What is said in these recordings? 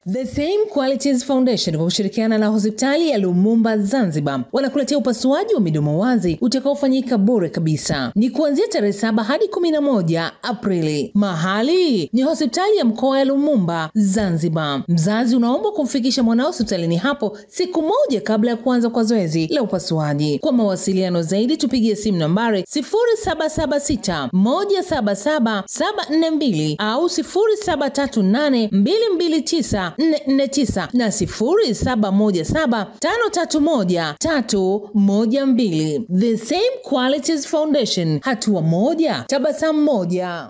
The Same Qualities Foundation kwa kushirikiana na hospitali ya Lumumba Zanzibar wanakuletea upasuaji wa midomo wazi utakaofanyika bure kabisa. Ni kuanzia tarehe 7 hadi 11 Aprili. Mahali ni hospitali ya mkoa ya Lumumba Zanzibar. Mzazi unaomba kumfikisha mwanao hospitalini hapo siku moja kabla ya kuanza kwa zoezi la upasuaji. Kwa mawasiliano zaidi tupigie simu nambari 0776 177 742 au 0738 229 449 na 0717 531 312. The Same Qualities Foundation, hatua moja, tabasamu moja.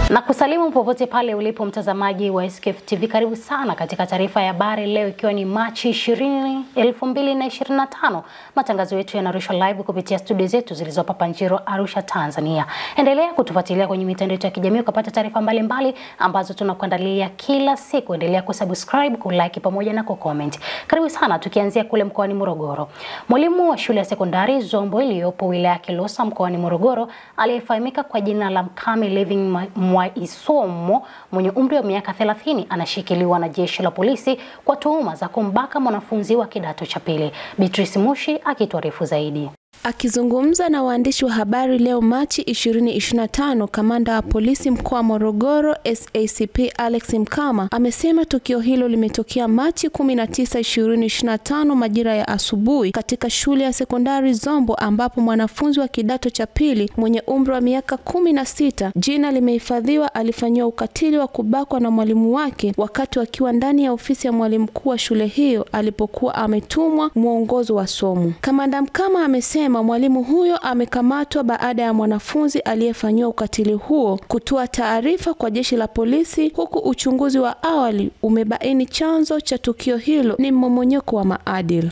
Na kusalimu popote pale ulipo mtazamaji wa SKF TV, karibu sana katika taarifa ya habari leo, ikiwa ni Machi 20, 2025. Matangazo yetu yanarushwa live kupitia studio zetu zilizopo Panjiro, Arusha, Tanzania. Endelea kutufuatilia kwenye mitandao yetu ya kijamii kupata taarifa mbalimbali ambazo tunakuandalia kila siku. Endelea kusubscribe, kulike pamoja na kucomment. Karibu sana, tukianzia kule mkoani Morogoro. Mwalimu wa shule ya sekondari Zombo iliyopo wilaya ya Kilosa mkoani Morogoro aliyefahamika kwa jina la Mkame Living Mwaisomo mwenye umri wa miaka 30 anashikiliwa na jeshi la polisi kwa tuhuma za kumbaka mwanafunzi wa kidato cha pili. Beatrice Mushi akituarifu zaidi. Akizungumza na waandishi wa habari leo Machi 2025, kamanda wa polisi mkoa wa Morogoro SACP Alex Mkama amesema tukio hilo limetokea Machi 19, 2025 majira ya asubuhi katika shule ya sekondari Zombo, ambapo mwanafunzi wa kidato cha pili mwenye umri wa miaka 16, jina limehifadhiwa, alifanyiwa ukatili wa kubakwa na mwalimu wake wakati akiwa ndani ya ofisi ya mwalimu mkuu wa shule hiyo alipokuwa ametumwa mwongozo wa somo. Kamanda Mkama amesema mwalimu huyo amekamatwa baada ya mwanafunzi aliyefanyiwa ukatili huo kutoa taarifa kwa jeshi la polisi, huku uchunguzi wa awali umebaini chanzo cha tukio hilo ni mmomonyoko wa maadili.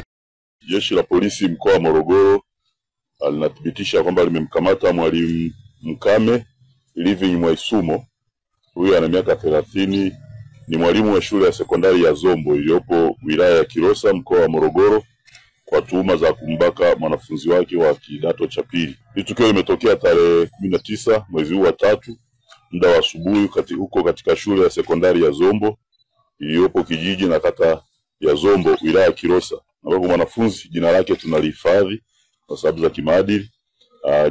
Jeshi la polisi mkoa wa Morogoro linathibitisha kwamba limemkamata mwalimu Mkame Living Mwaisomo. Huyu ana miaka 30, ni mwalimu wa shule ya sekondari ya Zombo iliyopo wilaya ya Kilosa mkoa wa Morogoro kwa tuhuma za kumbaka mwanafunzi wake wa kidato cha pili. Hili tukio limetokea tarehe 19 mwezi huu wa 3 muda wa asubuhi huko katika shule ya sekondari ya Zombo iliyopo kijiji na kata ya Zombo wilaya ya Kilosa, ambapo mwanafunzi jina lake tunalihifadhi kwa sababu za kimaadili,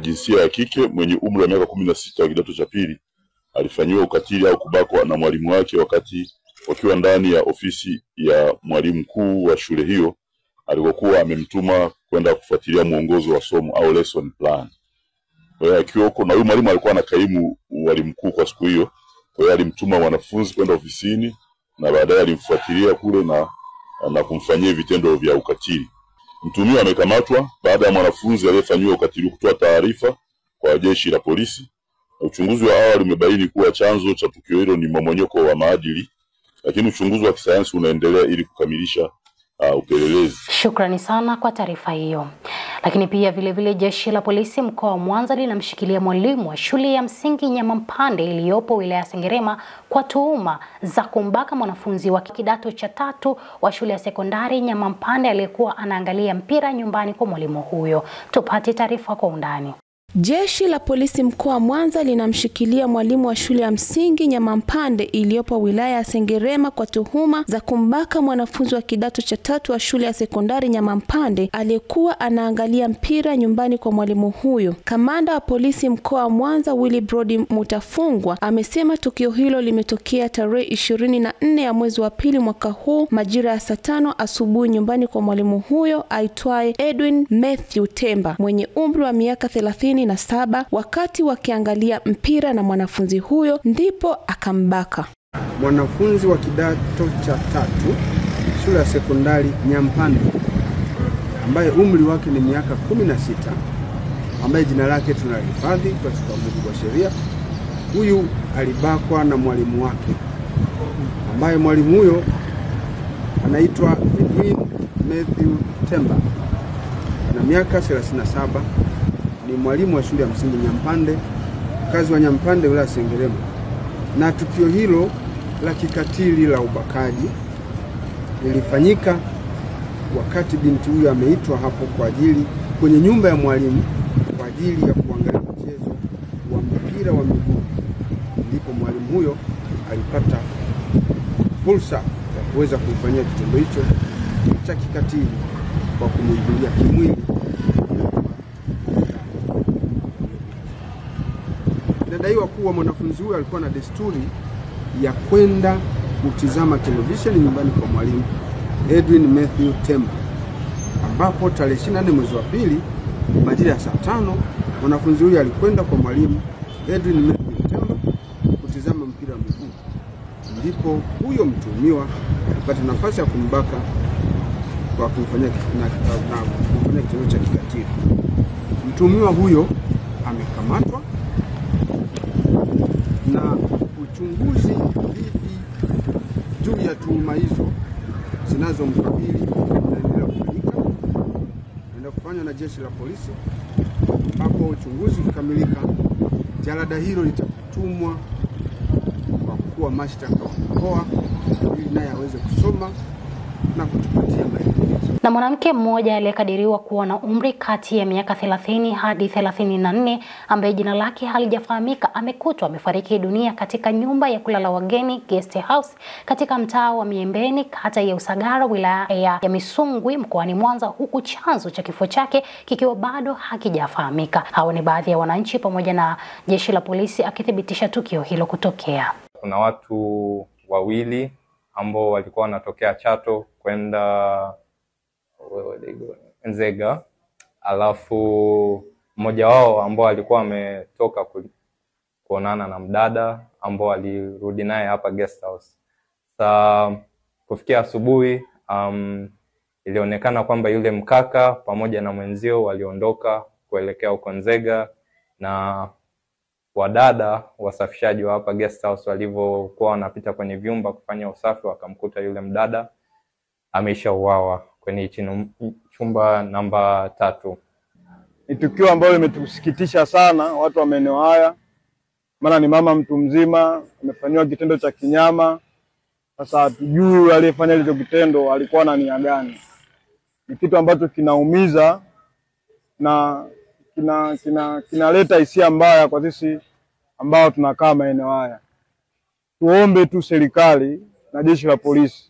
jinsia ya kike, mwenye umri wa miaka 16 wa kidato cha pili, alifanyiwa ukatili au kubakwa na mwalimu wake wakati wakiwa ndani ya ofisi ya mwalimu mkuu wa shule hiyo alikokuwa amemtuma kwenda kufuatilia mwongozo wa somo au lesson plan. Kwa hiyo akiwa huko, na huyu mwalimu alikuwa anakaimu mwalimu mkuu kwa siku hiyo, kwa hiyo alimtuma wanafunzi kwenda ofisini na baadaye alimfuatilia kule na kumfanyia vitendo vya ukatili. Mtuhumiwa amekamatwa baada ya mwanafunzi aliyefanyiwa ukatili kutoa taarifa kwa jeshi la polisi. Uchunguzi wa awali umebaini kuwa chanzo cha tukio hilo ni mmomonyoko wa maadili, lakini uchunguzi wa kisayansi unaendelea ili kukamilisha upelelezi. Shukrani sana kwa taarifa hiyo. Lakini pia vile jeshi la polisi mkoa wa Mwanza linamshikilia mwalimu wa shule ya msingi Nyamampande iliyopo wilaya ya Sengerema kwa tuhuma za kumbaka mwanafunzi wa kidato cha 3 wa shule ya sekondari Nyamampande aliyekuwa anaangalia mpira nyumbani kwa mwalimu huyo. Tupate taarifa kwa undani. Jeshi la polisi mkoa wa Mwanza linamshikilia mwalimu wa shule ya msingi Nyamampande iliyopo wilaya ya Sengerema kwa tuhuma za kumbaka mwanafunzi wa kidato cha 3 wa shule ya sekondari Nyamampande aliyekuwa anaangalia mpira nyumbani kwa mwalimu huyo. Kamanda wa polisi mkoa wa Mwanza Willibrod Mutafungwa amesema tukio hilo limetokea tarehe 24 ya mwezi wa pili mwaka huu majira ya saa 5 asubuhi nyumbani kwa mwalimu huyo aitwaye Edwin Matthew Temba mwenye umri wa miaka 37 wakati wakiangalia mpira na mwanafunzi huyo ndipo akambaka. Mwanafunzi wa kidato cha 3 shule ya sekondari Nyampande ambaye umri wake ni miaka 16, ambaye jina lake tunalihifadhi kwa mujibu wa sheria, huyu alibakwa na mwalimu wake ambaye mwalimu huyo anaitwa Edwin Matthew Temba na miaka 37. Ni mwalimu wa shule ya msingi Nyampande, mkazi wa Nyampande wilaya Sengerema. Na tukio hilo la kikatili la ubakaji lilifanyika wakati binti huyu ameitwa hapo kwa ajili kwenye nyumba ya mwalimu kwa ajili ya kuangalia mchezo fursa ya kuweza kumfanyia kitendo hicho cha kikatili kwa kumwingilia kimwili. Inadaiwa kuwa mwanafunzi huyo alikuwa na desturi ya kwenda kutizama televisheni nyumbani kwa mwalimu Edwin Matthew Temba, ambapo tarehe 24 mwezi wa pili majira ya saa 5 mwanafunzi huyo alikwenda kwa mwalimu Edwin Matthew Temba kutizama mpira wa miguu. Ndipo huyo mtuhumiwa alipata nafasi ya kumbaka kwa kumfanyia kitendo cha kikatili. Mtuhumiwa huyo amekamatwa na uchunguzi juu ya tuhuma hizo zinazomkabili unaendelea kufanywa na jeshi la polisi, ambapo uchunguzi ukikamilika, jalada hilo litatumwa kwa mkuu wa mashtaka wa mkoa ili naye aweze kusoma na kutupatia maelezo. Na mwanamke mmoja aliyekadiriwa kuwa na umri kati ya miaka 30 hadi 34 ambaye jina lake halijafahamika amekutwa amefariki dunia katika nyumba ya kulala wageni guest house katika mtaa wa Miembeni, kata ya Usagara, wilaya ya Misungwi, mkoani Mwanza, huku chanzo cha kifo chake kikiwa bado hakijafahamika. Hao ni baadhi ya wananchi pamoja na jeshi la polisi akithibitisha tukio hilo kutokea. Kuna watu wawili ambao walikuwa wanatokea Chato kwenda Nzega, alafu mmoja wao ambao alikuwa ametoka kuonana na mdada ambao alirudi naye hapa guest house. Kufikia asubuhi ilionekana kwamba yule mkaka pamoja na mwenzio waliondoka kuelekea huko Nzega, na wadada wasafishaji wa hapa guest house walivyokuwa wanapita kwenye vyumba kufanya usafi wakamkuta yule mdada ameshauawa kwenye chumba namba 3. Ni tukio ambalo limetusikitisha sana watu wa maeneo haya, maana ni mama mtu mzima amefanywa kitendo cha kinyama. Sasa hatujui aliyefanya hicho kitendo alikuwa na nia gani. Ni kitu ambacho kinaumiza na kinaleta hisia mbaya kwa sisi ambao tunakaa maeneo haya. Tuombe tu serikali na jeshi la polisi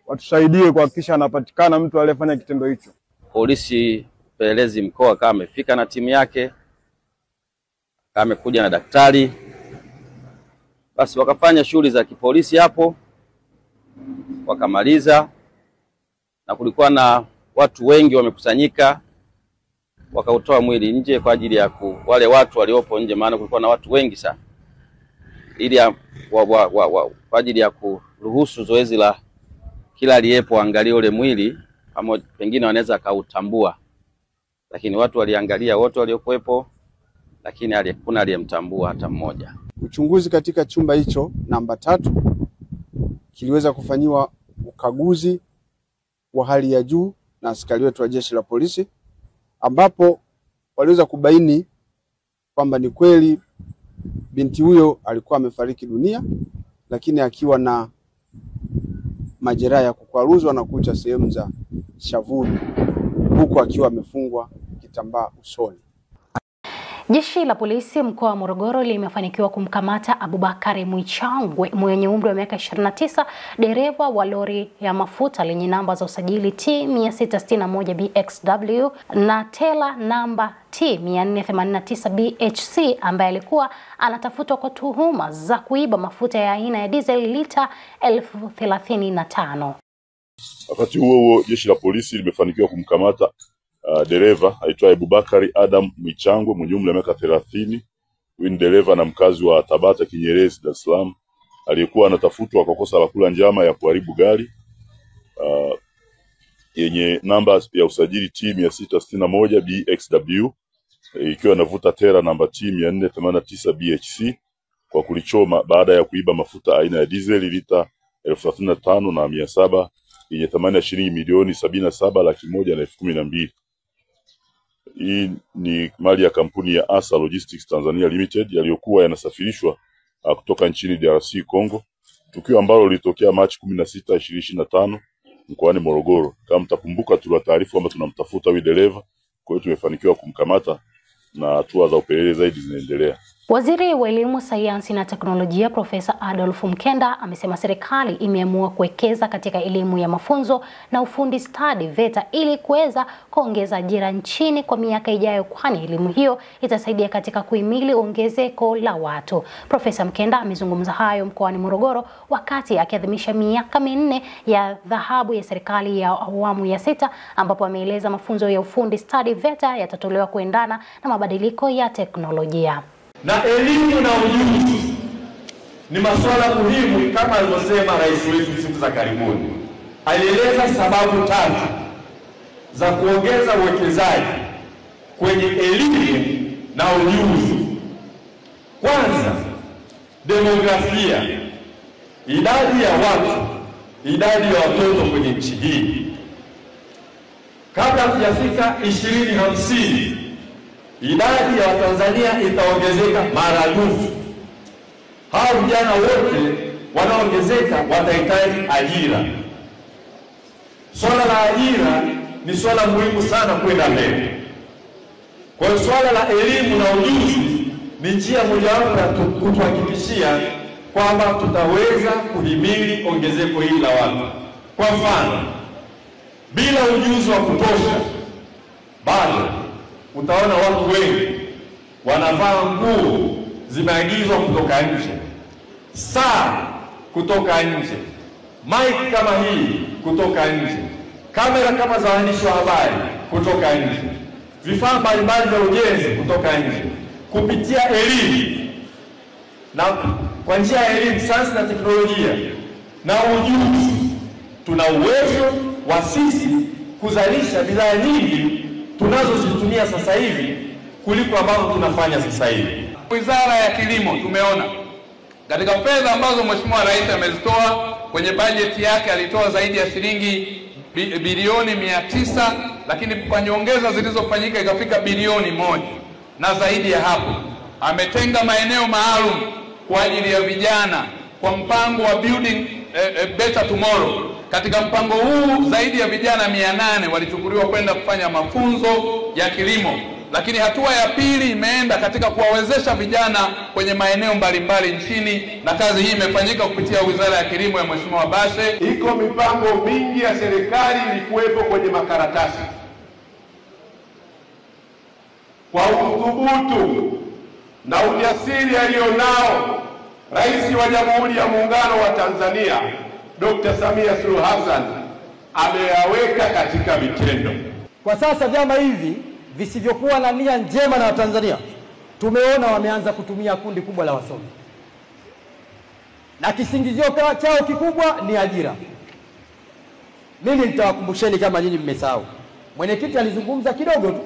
watusaidie kuhakikisha anapatikana mtu aliyefanya kitendo hicho. Polisi pelelezi mkoa kama amefika na timu yake, kama amekuja na daktari, basi wakafanya shughuli za kipolisi hapo, wakamaliza, na kulikuwa na watu wengi wamekusanyika, wakautoa mwili nje kwa ajili ya wale watu waliopo nje, maana kulikuwa na watu wengi sana, ili kwa ajili ya kuruhusu zoezi la kila aliyepo angalia ule mwili, ama pengine wanaweza kautambua. Lakini watu waliangalia wote waliokuepo, lakini hakuna aliyemtambua hata mmoja. Uchunguzi katika chumba hicho namba 3 kiliweza kufanyiwa ukaguzi wa hali ya juu na askari wetu wa jeshi la polisi, ambapo waliweza kubaini kwamba ni kweli binti huyo alikuwa amefariki dunia, lakini akiwa na majeraha ya kukwaruzwa na kucha sehemu za shavuni, huku akiwa amefungwa kitambaa usoni. Jeshi la polisi mkoa wa Morogoro limefanikiwa kumkamata Abubakari Mwichangwe mwenye umri wa miaka 29, dereva wa lori ya mafuta lenye namba za usajili T661 BXW na tela namba T489 BHC, ambaye alikuwa anatafutwa kwa tuhuma za kuiba mafuta ya aina ya diesel lita 1035. Wakati huo jeshi la polisi limefanikiwa kumkamata dereva aitwaye Abubakari Adam Mwichangwe mwenye umri wa miaka 30. Huyu ni dereva na mkazi wa Tabata Kinyerezi, Dar es Salaam, aliyekuwa anatafutwa kwa kosa la kula njama ya kuharibu gari yenye namba ya usajili T661 BXW ikiwa inavuta tera namba T489 BHC kwa kulichoma baada ya kuiba mafuta aina ya diesel lita 35,700 yenye thamani ya shilingi milioni 77,112,000. Hii ni mali ya kampuni ya Asa Logistics Tanzania Limited yaliyokuwa yanasafirishwa kutoka nchini DRC Congo, tukio ambalo lilitokea Machi 16, 2025 mkoani Morogoro. Kama mtakumbuka, tulitaarifu kwamba tunamtafuta huyu dereva, kwa hiyo tumefanikiwa kumkamata na hatua za upelelezi zaidi zinaendelea. Waziri wa Elimu, Sayansi na Teknolojia Profesa Adolf Mkenda amesema serikali imeamua kuwekeza katika elimu ya mafunzo na ufundi stadi VETA ili kuweza kuongeza ajira nchini kwa miaka ijayo, kwani elimu hiyo itasaidia katika kuhimili ongezeko la watu. Profesa Mkenda amezungumza hayo mkoani Morogoro wakati akiadhimisha miaka 4 ya dhahabu ya serikali ya awamu ya 6, ambapo ameeleza mafunzo ya ufundi stadi VETA yatatolewa kuendana na mabadiliko ya teknolojia. Na elimu na ujuzi ni masuala muhimu kama alivyosema rais wetu siku za karibuni. Alieleza sababu 3 za kuongeza uwekezaji kwenye elimu na ujuzi. Kwanza, demografia, idadi ya watu, idadi ya watoto kwenye nchi hii. Kabla hatujafika 2050 idadi ya Watanzania itaongezeka maradufu. Hao vijana wote wanaongezeka watahitaji ajira. Swala la ajira ni swala muhimu sana kwenda mbele. Kwa hiyo swala la elimu na ujuzi ni njia mojawapo ya kutuhakikishia kwamba tutaweza kuhimili ongezeko hili la watu. Kwa mfano, bila ujuzi wa kutosha bado utaona watu wengi wanavaa nguo zimeagizwa kutoka nje, saa kutoka nje, mic kama hii kutoka nje, kamera kama za waandishi wa habari kutoka nje, vifaa mbalimbali vya ujenzi kutoka nje. Kupitia elimu na kwa njia ya elimu, sayansi na teknolojia na ujuzi, tuna uwezo wa sisi kuzalisha bidhaa nyingi tunazozitumia sasa hivi kuliko ambavyo tunafanya sasa hivi. Wizara ya Kilimo tumeona katika fedha ambazo Mheshimiwa Rais amezitoa kwenye bajeti yake, alitoa zaidi ya shilingi bilioni 900, lakini kwa nyongeza zilizofanyika ikafika bilioni 1 na zaidi ya hapo. Ametenga maeneo maalum kwa ajili ya vijana kwa mpango wa Building a Better Tomorrow. Katika mpango huu zaidi ya vijana 800 walichukuliwa kwenda kufanya mafunzo ya kilimo, lakini hatua ya pili imeenda katika kuwawezesha vijana kwenye maeneo mbalimbali nchini, na kazi hii imefanyika kupitia Wizara ya Kilimo ya Mheshimiwa Bashe. Iko mipango mingi ya serikali ilikuwepo kwenye makaratasi. Kwa uthubutu na ujasiri alionao Rais wa Jamhuri ya Muungano wa Tanzania Dr. Samia Suluhu Hassan ameyaweka katika vitendo. Kwa sasa vyama hivi visivyokuwa na nia njema na Watanzania tumeona wameanza kutumia kundi kubwa la wasomi, na kisingizio chao kikubwa ni ajira. Mimi nitawakumbusheni kama nyinyi mmesahau, mwenyekiti alizungumza kidogo tu.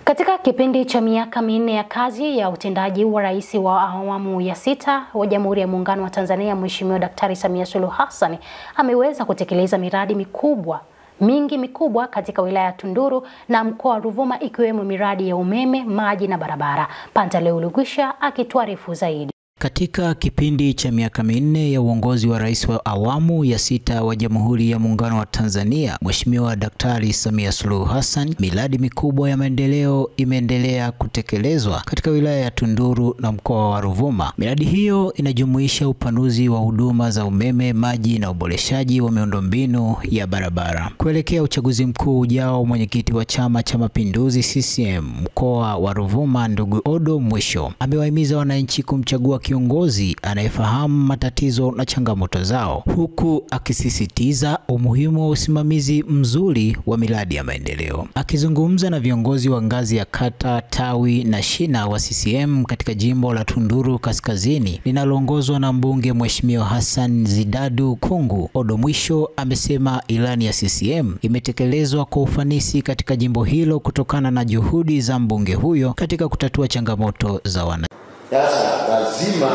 Katika kipindi cha miaka 4 ya kazi ya utendaji wa rais wa awamu ya 6 wa Jamhuri ya Muungano wa Tanzania, Mheshimiwa Daktari Samia Suluhu Hassan ameweza kutekeleza miradi mikubwa katika wilaya ya Tunduru na mkoa wa Ruvuma, ikiwemo miradi ya umeme, maji na barabara. Pantaleo Lugwisha akituarifu zaidi. Katika kipindi cha miaka 4 ya uongozi wa rais wa awamu ya 6 wa Jamhuri ya Muungano wa Tanzania, Mheshimiwa Daktari Samia Suluhu Hassan, miradi mikubwa ya maendeleo imeendelea kutekelezwa katika wilaya ya Tunduru na mkoa wa Ruvuma. Miradi hiyo inajumuisha upanuzi wa huduma za umeme, maji na uboreshaji wa miundombinu ya barabara. Kuelekea uchaguzi mkuu ujao, mwenyekiti wa Chama cha Mapinduzi CCM mkoa wa Ruvuma, ndugu Odo Mwisho, amewahimiza wananchi kumchagua kiongozi anayefahamu matatizo na changamoto zao, huku akisisitiza umuhimu wa usimamizi mzuri wa miradi ya maendeleo. Akizungumza na viongozi wa ngazi ya kata, tawi na shina wa CCM katika jimbo la Tunduru Kaskazini linaloongozwa na mbunge Mheshimiwa Hassan Zidadu Kungu, Odo Mwisho amesema ilani ya CCM imetekelezwa kwa ufanisi katika jimbo hilo kutokana na juhudi za mbunge huyo katika kutatua changamoto za wananchi. Sasa lazima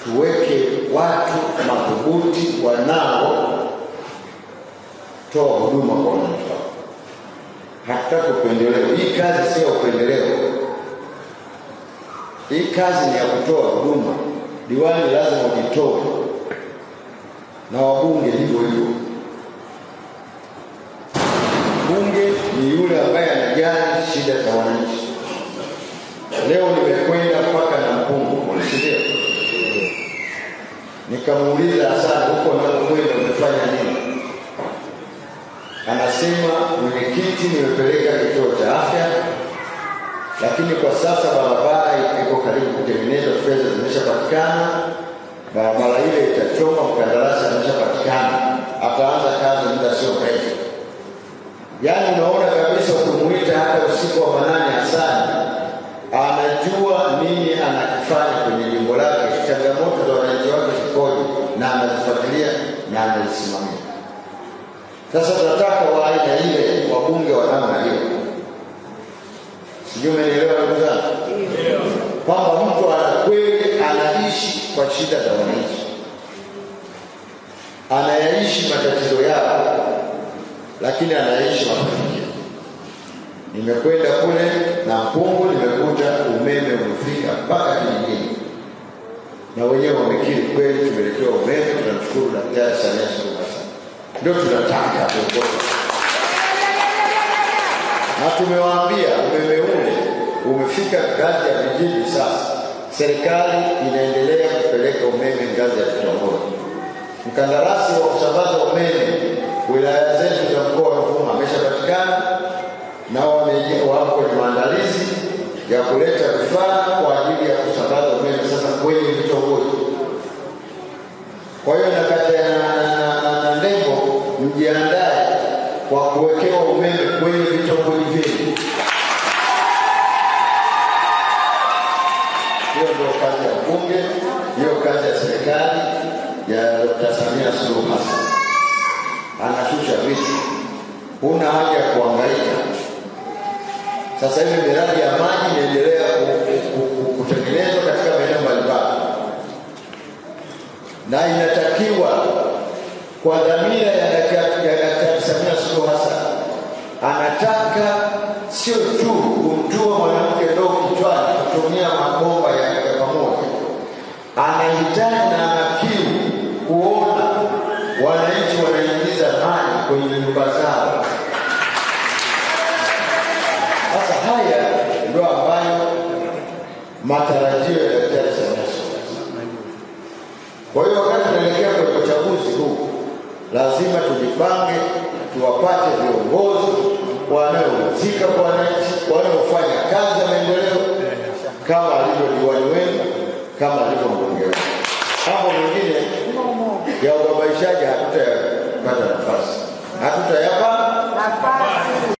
tuweke watu madhubuti wanao toa huduma kwa wananchi. Hatutaki upendeleo. Hii kazi sio upendeleo. Hii kazi ni ya kutoa huduma. Diwani lazima ujitoe, na wabunge hivyo hivyo. Bunge ni yule ambaye anajali shida za wananchi. Leo nimekwenda mpaka Nikamuuliza, Hassan, huko unakokwenda umefanya nini? Anasema, mwenyekiti, nimepeleka kituo cha afya, lakini kwa sasa barabara iko karibu kutengenezwa, fedha zimeshapatikana, barabara ile itachoma, mkandarasi ameshapatikana, ataanza kazi muda sio mrefu. Yaani unaona kabisa ukumuita hata usiku wa manane, Hassan anajua nini anakifanya kwenye jimbo lake, changamoto za wananchi wake zikoje, na anazifuatilia na anazisimamia. Sasa tunataka wa aina ile, wabunge wa namna hiyo. Sijui umenielewa ndugu zangu? Ndio. Kwamba mtu anakweli anaishi kwa shida za wananchi, anayaishi matatizo yao, lakini anaishi mafanikio. Nimekwenda kule na Mpungu, nimekuta umeme umefika mpaka kijijini, na wenyewe wamekiri kweli tumeletewa umeme. Tunamshukuru Daktari Samia Suluhu Hassan. Ndio tunataka kuongoza, na tumewaambia umeme ule umefika ngazi ya vijiji. Sasa serikali inaendelea kupeleka umeme ngazi ya vitongoji. Mkandarasi wa kusambaza umeme wilaya zetu za mkoa wa Ruvuma ameshapatikana, na wako kwenye maandalizi ya kuleta vifaa kwa ajili ya kusambaza umeme sasa kwenye vitongoji. Kwa hiyo na kata na Ndembo mjiandae kwa kuwekewa umeme kwenye vitongoji vyenu. Hiyo ndio kazi ya bunge, hiyo kazi ya serikali ya Dr. Samia Suluhu Hassan. Anashusha vitu, huna haja ya kuhangaika. Sasa hivi miradi ya maji inaendelea kutengenezwa katika maeneo mbalimbali, na inatakiwa kwa dhamira ya Daktari Samia Suluhu Hassan, anataka sio tu kumtua mwanamke ndoo kichwani kutumia mabomba ya pamoja, anahitaji na anakiu kuona wananchi wanaingiza maji kwenye nyumba zao. Sasa haya ndio ambayo matarajio ya Daktari Samia Suluhu Hassan. Kwa hiyo wakati tunaelekea kwenye uchaguzi huu, lazima tujipange, tuwapate viongozi wanaohusika kwa wananchi, wanaofanya kazi ya maendeleo kama alivyo diwani wenu, kama alivyo mbunge wenu. Hapo mengine ya ubabaishaji hatutayapata nafasi, hatutayapa nafasi.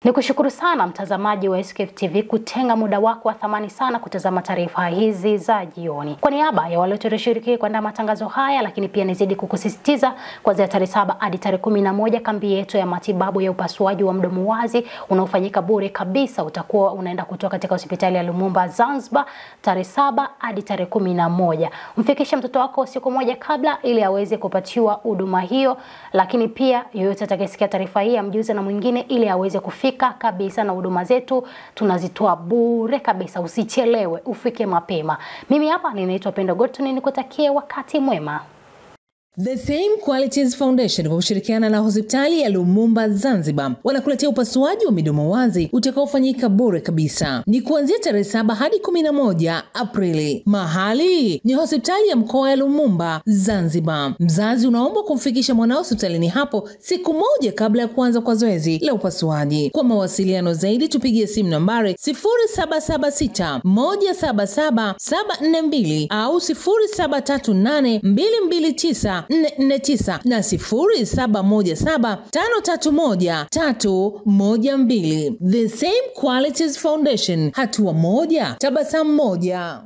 Nikushukuru sana mtazamaji wa SKF TV kutenga muda wako wa thamani sana kutazama taarifa hizi za jioni. Kwa niaba ya wale walioshiriki kuandaa matangazo haya, lakini pia nizidi kukusisitiza kuanzia tarehe 7 hadi tarehe 11 kambi yetu ya matibabu ya upasuaji wa mdomo wazi unaofanyika bure kabisa utakuwa unaenda kutoka katika hospitali ya Lumumba Zanzibar tarehe 7 hadi tarehe 11. Mfikishe mtoto wako siku moja kabla ili aweze kupatiwa huduma hiyo, lakini pia yoyote atakayesikia taarifa hii amjuze na mwingine ili aweze kufika kabisa, na huduma zetu tunazitoa bure kabisa. Usichelewe, ufike mapema. Mimi hapa ninaitwa Pendo Gorton, nikutakie wakati mwema. The Same Qualities Foundation kwa kushirikiana na hospitali ya Lumumba Zanzibar wanakuletea upasuaji wa midomo wazi utakaofanyika bure kabisa. Ni kuanzia tarehe 7 hadi 11 Aprili. Mahali ni hospitali ya mkoa ya Lumumba Zanzibar. Mzazi unaomba kumfikisha mwanao hospitalini hapo siku moja kabla ya kuanza kwa zoezi la upasuaji. Kwa mawasiliano zaidi tupigie simu nambari 0776 177 742 au 0738 229 449 na 0717 531 312. The Same Qualities Foundation, hatua moja, tabasamu moja.